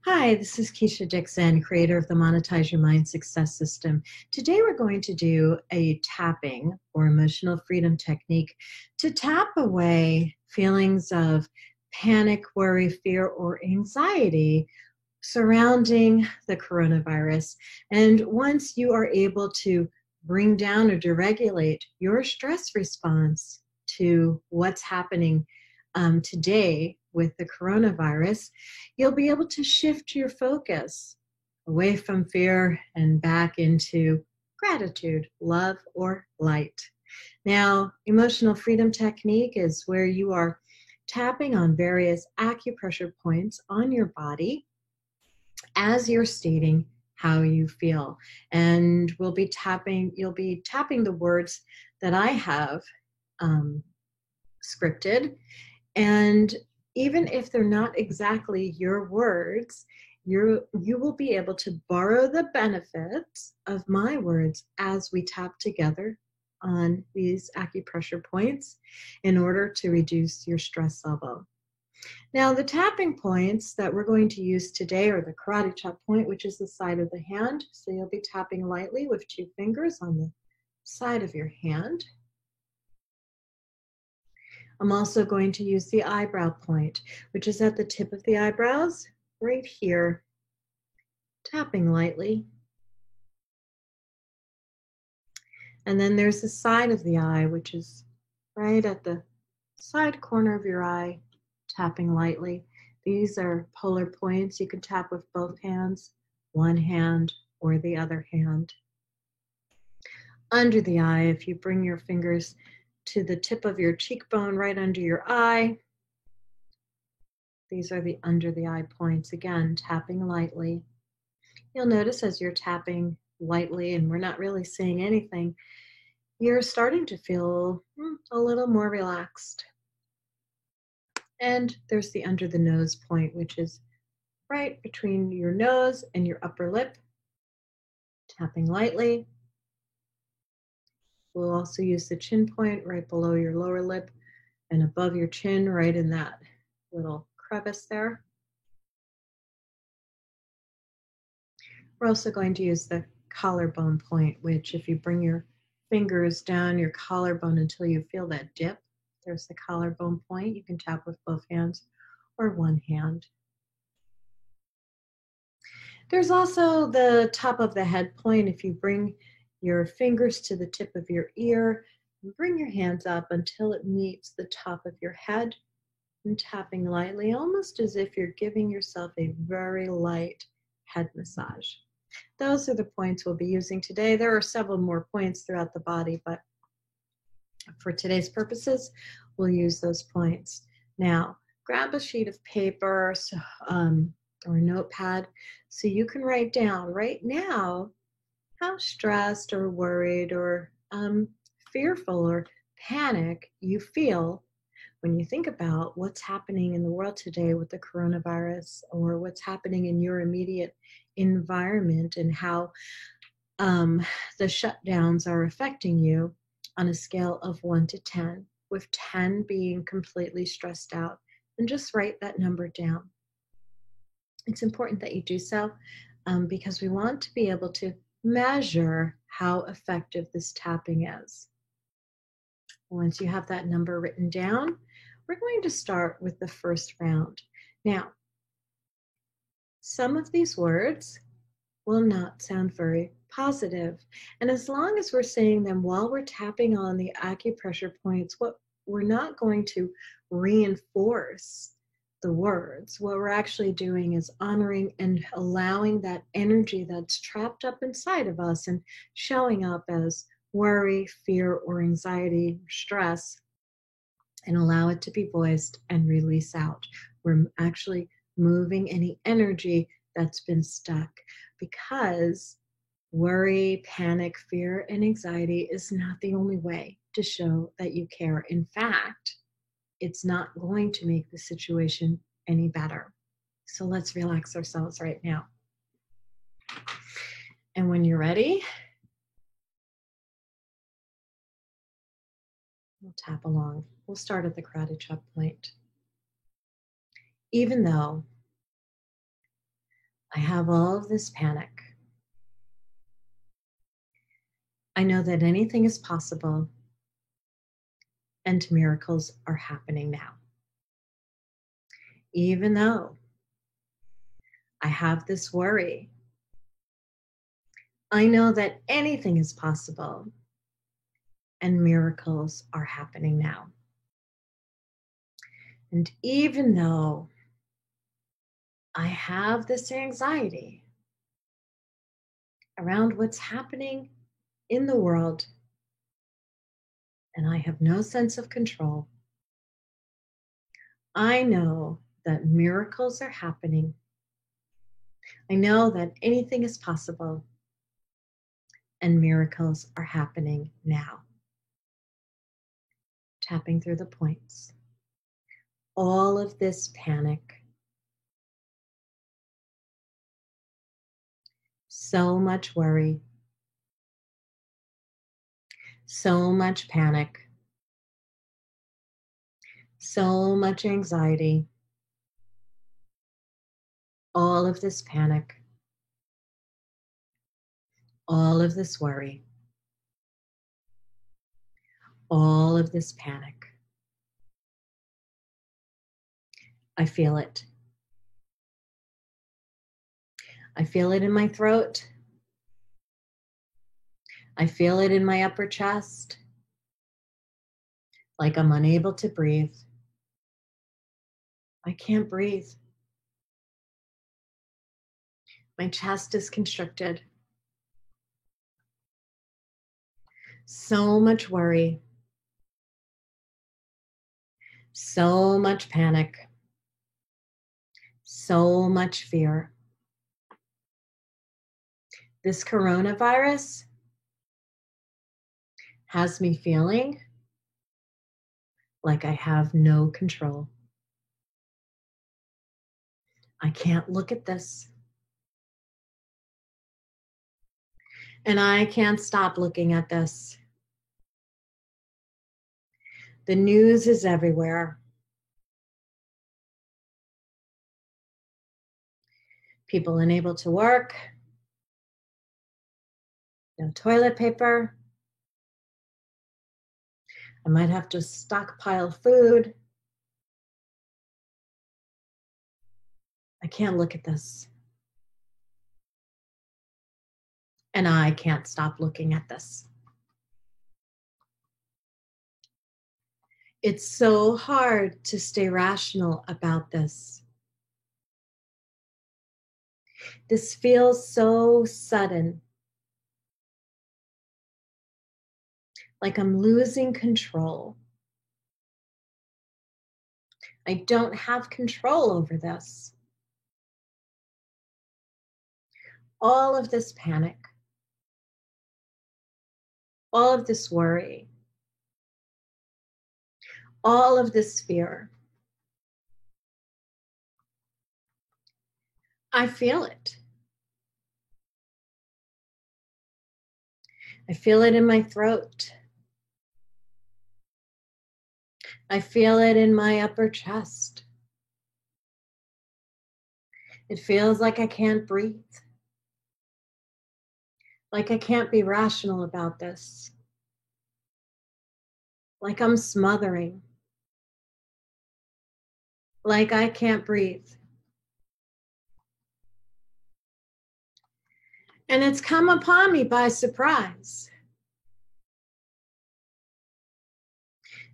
Hi, this is Keisha Dixon, creator of the Monetize Your Mind Success System. Today we're going to do a tapping or emotional freedom technique to tap away feelings of panic, worry, fear, or anxiety surrounding the coronavirus. And once you are able to bring down or deregulate your stress response to what's happening today with the coronavirus, you'll be able to shift your focus away from fear and back into gratitude, love, or light. Now, emotional freedom technique is where you are tapping on various acupressure points on your body as you're stating how you feel. And you'll be tapping the words that I have scripted. And even if they're not exactly your words, you will be able to borrow the benefits of my words as we tap together on these acupressure points in order to reduce your stress level. Now, the tapping points that we're going to use today are the karate chop point, which is the side of the hand. So you'll be tapping lightly with 2 fingers on the side of your hand. I'm also going to use the eyebrow point, which is at the tip of the eyebrows, right here, tapping lightly. And then there's the side of the eye, which is right at the side corner of your eye, tapping lightly. These are polar points. You can tap with both hands, one hand or the other hand. Under the eye, if you bring your fingers to the tip of your cheekbone right under your eye, these are the under the eye points. Again, tapping lightly. You'll notice as you're tapping lightly and we're not really saying anything, you're starting to feel a little more relaxed. And there's the under the nose point, which is right between your nose and your upper lip, tapping lightly. We'll also use the chin point right below your lower lip and above your chin, right in that little crevice there. We're also going to use the collarbone point, which if you bring your fingers down your collarbone until you feel that dip, there's the collarbone point. You can tap with both hands or one hand. There's also the top of the head point. If you bring your fingers to the tip of your ear, bring your hands up until it meets the top of your head and tapping lightly, almost as if you're giving yourself a very light head massage. Those are the points we'll be using today. There are several more points throughout the body, but for today's purposes, we'll use those points. Now, grab a sheet of paper or a notepad so you can write down right now how stressed or worried or fearful or panic you feel when you think about what's happening in the world today with the coronavirus or what's happening in your immediate environment and how the shutdowns are affecting you on a scale of 1 to 10, with 10 being completely stressed out. And just write that number down. It's important that you do so because we want to be able to measure how effective this tapping is. Once you have that number written down, we're going to start with the first round. Now, some of these words will not sound very positive. And as long as we're saying them while we're tapping on the acupressure points, what we're not going to reinforce the words. What we're actually doing is honoring and allowing that energy that's trapped up inside of us and showing up as worry, fear, or anxiety, or stress, and allow it to be voiced and release out. We're actually moving any energy that's been stuck, because worry, panic, fear, and anxiety is not the only way to show that you care. In fact, it's not going to make the situation any better. So let's relax ourselves right now. And when you're ready, we'll tap along. We'll start at the karate chop point. Even though I have all of this panic. I know that anything is possible and miracles are happening now. Even though I have this worry, I know that anything is possible and miracles are happening now. And even though I have this anxiety around what's happening in the world, and I have no sense of control, I know that miracles are happening. I know that anything is possible and miracles are happening now. Tapping through the points. All of this panic, so much worry, so much panic, so much anxiety, all of this panic, all of this worry, all of this panic. I feel it. I feel it in my throat. I feel it in my upper chest, like I'm unable to breathe. I can't breathe. My chest is constricted. So much worry, so much panic, so much fear. This coronavirus has me feeling like I have no control. I can't look at this. And I can't stop looking at this. The news is everywhere. People unable to work, no toilet paper. I might have to stockpile food. I can't look at this. And I can't stop looking at this. It's so hard to stay rational about this. This feels so sudden, like I'm losing control. I don't have control over this. All of this panic, all of this worry, all of this fear. I feel it. I feel it in my throat. I feel it in my upper chest. It feels like I can't breathe. Like I can't be rational about this. Like I'm smothering. Like I can't breathe. And it's come upon me by surprise.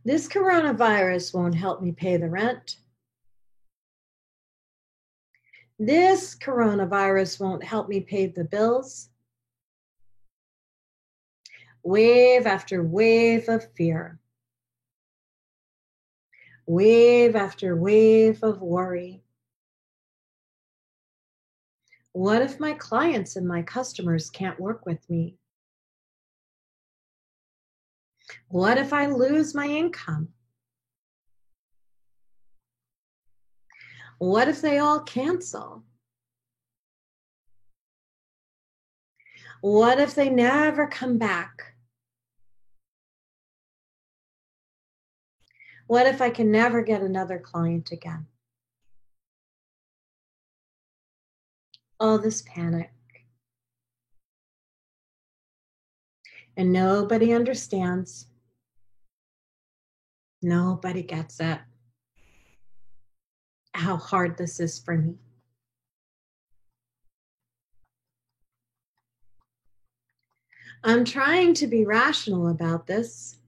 This coronavirus won't help me pay the rent. This coronavirus won't help me pay the bills. Wave after wave of fear. Wave after wave of worry. What if my clients and my customers can't work with me? What if I lose my income? What if they all cancel? What if they never come back? What if I can never get another client again? all this panic. And nobody understands. Nobody gets it. How hard this is for me. I'm trying to be rational about this.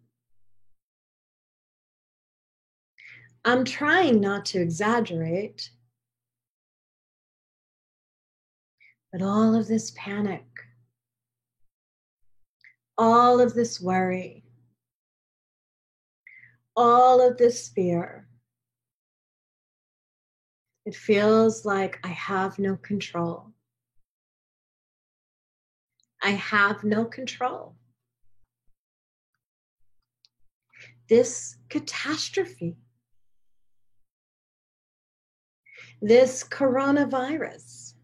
I'm trying not to exaggerate. But all of this panic, all of this worry, all of this fear, it feels like I have no control. I have no control. This catastrophe, this coronavirus,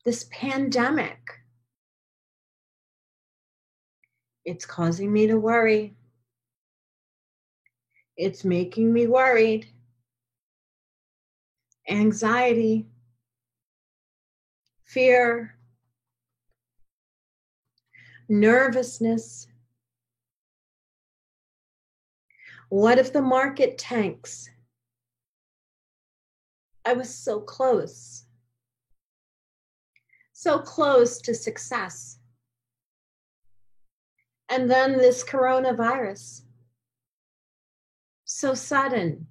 this pandemic, it's causing me to worry. It's making me worried. Anxiety, fear, nervousness. What if the market tanks? I was so close to success. And then this coronavirus, so sudden.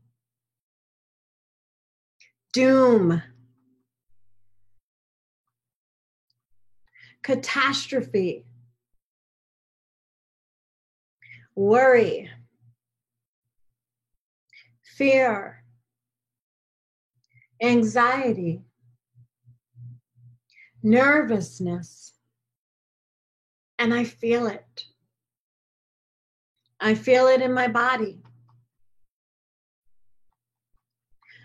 Doom, catastrophe, worry, fear, anxiety, nervousness. And I feel it. I feel it in my body.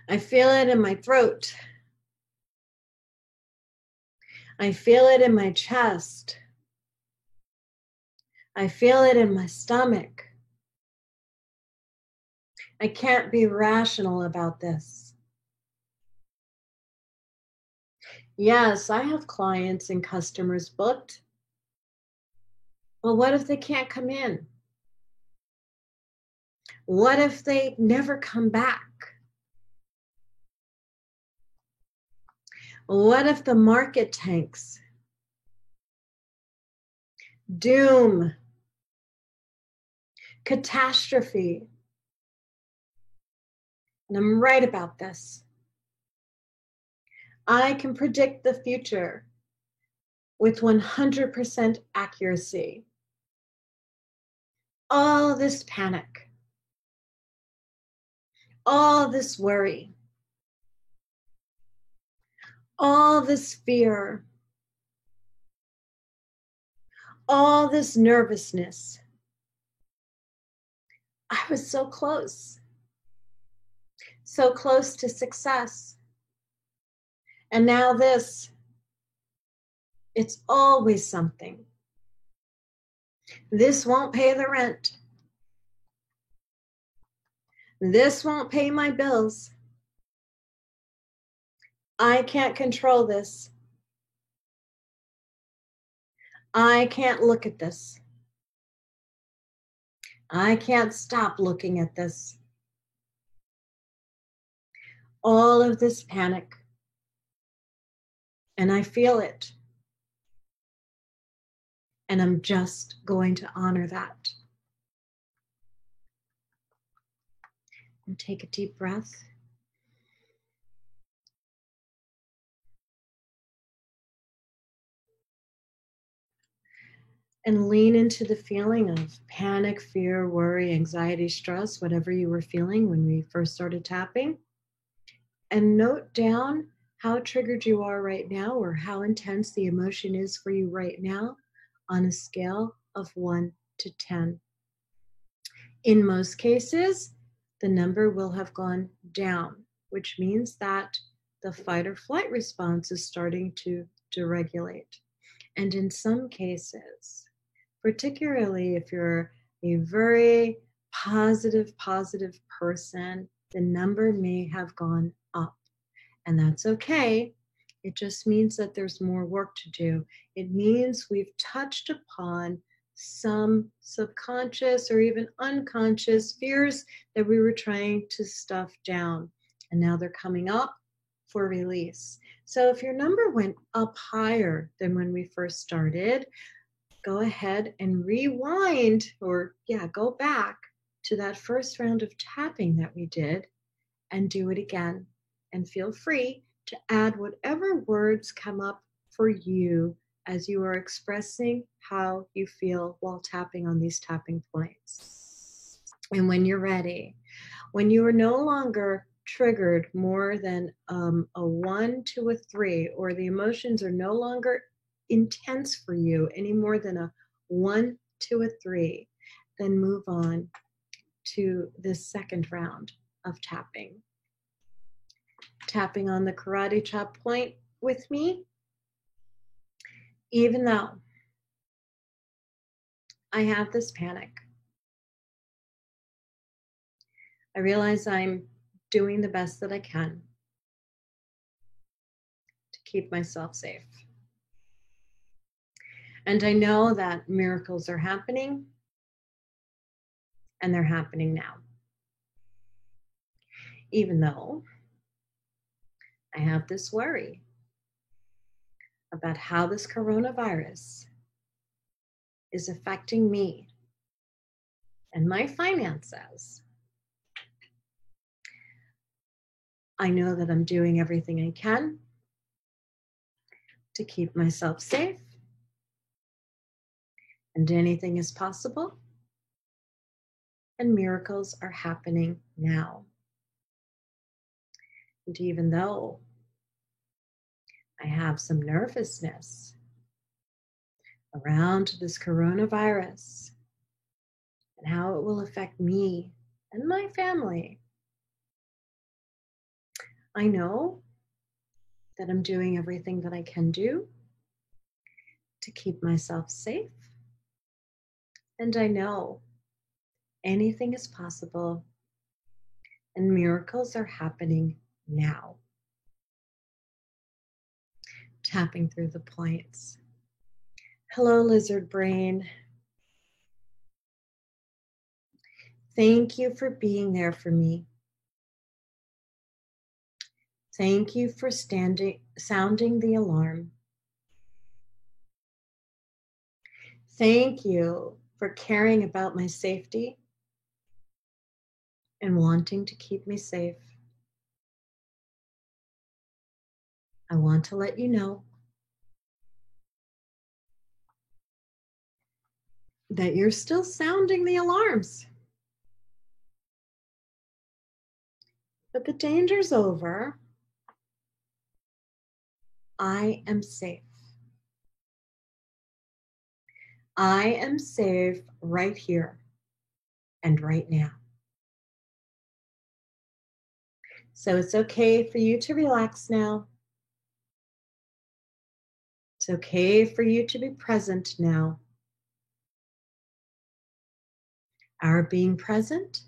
I feel it in my throat. I feel it in my chest. I feel it in my stomach. I can't be rational about this. Yes, I have clients and customers booked. Well, what if they can't come in? What if they never come back? What if the market tanks? Doom, catastrophe. And I'm right about this. I can predict the future with 100% accuracy. All this panic, all this worry, all this fear, all this nervousness. I was so close to success. And now this, it's always something. This won't pay the rent. This won't pay my bills. I can't control this. I can't look at this. I can't stop looking at this. All of this panic. And I feel it. And I'm just going to honor that. And take a deep breath. And lean into the feeling of panic, fear, worry, anxiety, stress, whatever you were feeling when we first started tapping. And note down how triggered you are right now or how intense the emotion is for you right now on a scale of 1 to 10. In most cases, the number will have gone down, which means that the fight or flight response is starting to deregulate. And in some cases, particularly if you're a very positive person, the number may have gone up. And that's okay. It just means that there's more work to do. It means we've touched upon some subconscious or even unconscious fears that we were trying to stuff down. And now they're coming up for release. So if your number went up higher than when we first started, go ahead and rewind, or go back to that first round of tapping that we did and do it again. And feel free to add whatever words come up for you as you are expressing how you feel while tapping on these tapping points. And when you're ready, when you are no longer triggered more than a 1 to a 3, or the emotions are no longer intense for you any more than a 1 to a 3, then move on to this second round of tapping. Tapping on the karate chop point with me, even though I have this panic. I realize I'm doing the best that I can to keep myself safe. And I know that miracles are happening, and they're happening now. Even though I have this worry about how this coronavirus is affecting me and my finances, I know that I'm doing everything I can to keep myself safe, and anything is possible, and miracles are happening now. And even though I have some nervousness around this coronavirus and how it will affect me and my family, I know that I'm doing everything that I can do to keep myself safe. And I know anything is possible, and miracles are happening now. Tapping through the points. Hello, lizard brain. Thank you for being there for me. Thank you for sounding the alarm. Thank you for caring about my safety and wanting to keep me safe. I want to let you know that you're still sounding the alarms. But the danger's over. I am safe. I am safe right here and right now. So it's okay for you to relax now. It's okay for you to be present now. Our being present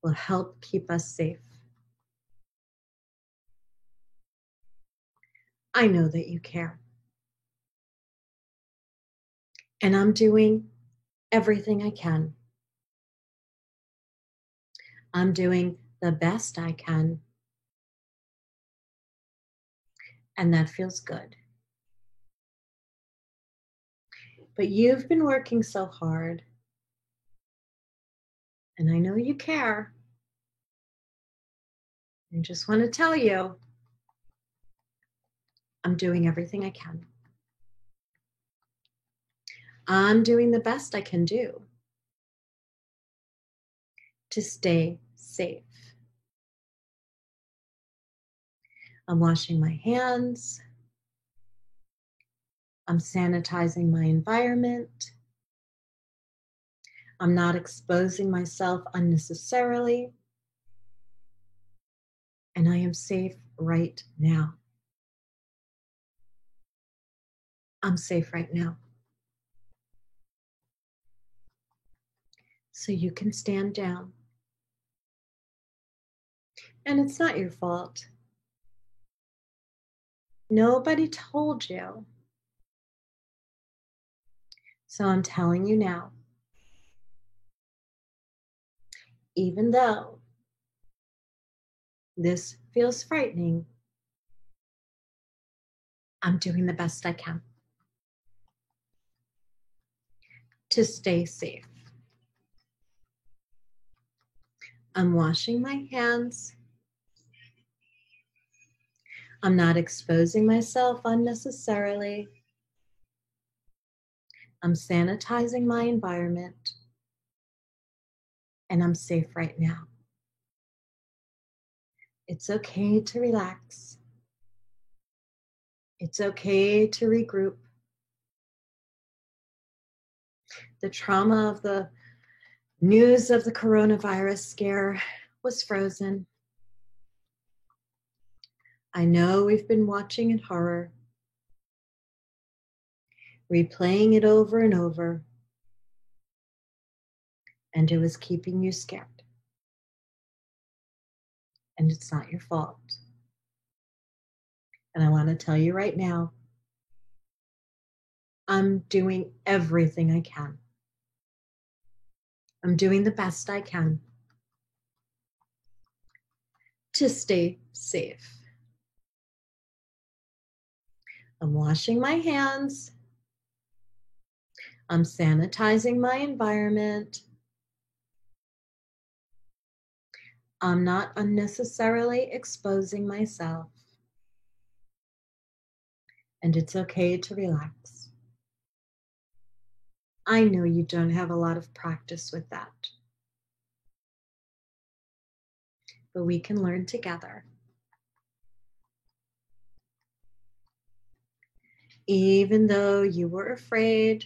will help keep us safe. I know that you care. And I'm doing everything I can. I'm doing the best I can. And that feels good. But you've been working so hard. And I know you care. I just want to tell you, I'm doing everything I can. I'm doing the best I can do to stay safe. I'm washing my hands. I'm sanitizing my environment. I'm not exposing myself unnecessarily. And I am safe right now. I'm safe right now. So you can stand down. And it's not your fault. Nobody told you. So I'm telling you now, even though this feels frightening, I'm doing the best I can to stay safe. I'm washing my hands. I'm not exposing myself unnecessarily. I'm sanitizing my environment. And I'm safe right now. It's okay to relax. It's okay to regroup. The trauma of the news of the coronavirus scare was frozen. I know we've been watching in horror, replaying it over and over, and it was keeping you scared. And it's not your fault. And I want to tell you right now, I'm doing everything I can. I'm doing the best I can to stay safe. I'm washing my hands. I'm sanitizing my environment. I'm not unnecessarily exposing myself. And it's okay to relax. I know you don't have a lot of practice with that, but we can learn together. Even though you were afraid,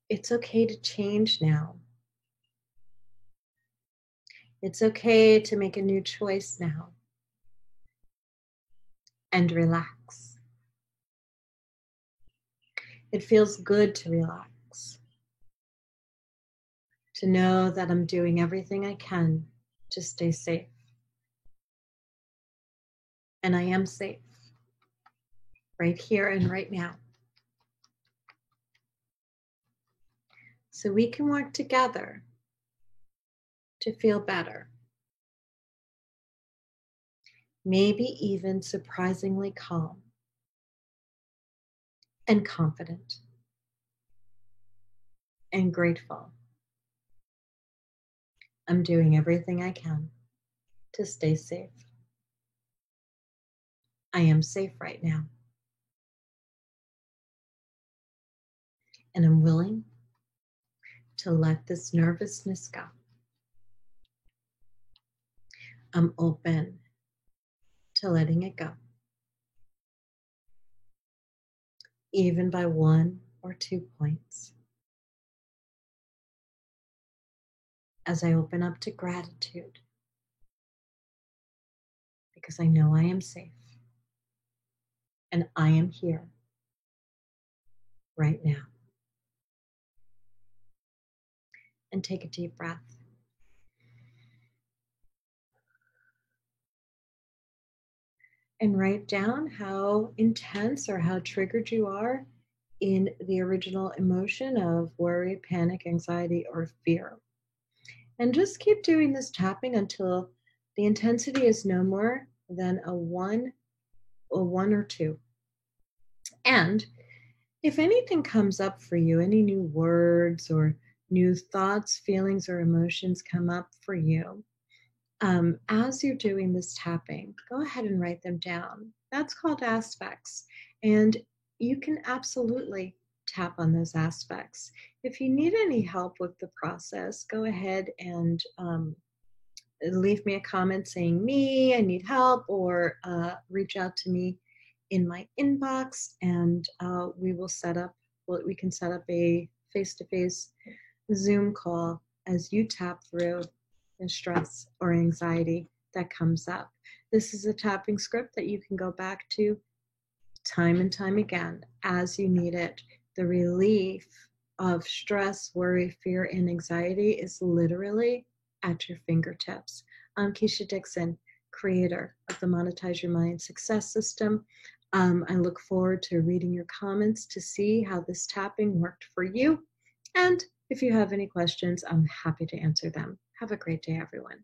it's okay to change now. It's okay to make a new choice now and relax. It feels good to relax, to know that I'm doing everything I can to stay safe. And I am safe right here and right now. So we can work together to feel better. Maybe even surprisingly calm and confident and grateful. I'm doing everything I can to stay safe. I am safe right now. And I'm willing to let this nervousness go. I'm open to letting it go, even by 1 or 2 points. As I open up to gratitude, because I know I am safe and I am here right now. And take a deep breath. And write down how intense or how triggered you are in the original emotion of worry, panic, anxiety, or fear. And just keep doing this tapping until the intensity is no more than a 1 or 2. And if anything comes up for you, any new words or new thoughts, feelings, or emotions come up for you, as you're doing this tapping, go ahead and write them down. That's called aspects. And you can absolutely tap on those aspects. If you need any help with the process, go ahead and leave me a comment saying I need help, or reach out to me in my inbox, and we can set up a face-to-face Zoom call as you tap through the stress or anxiety that comes up. This is a tapping script that you can go back to time and time again as you need it. The relief of stress, worry, fear, and anxiety is literally at your fingertips. I'm Keisha Dixon, creator of the Monetize Your Mind Success System. I look forward to reading your comments to see how this tapping worked for you. And if you have any questions, I'm happy to answer them. Have a great day, everyone.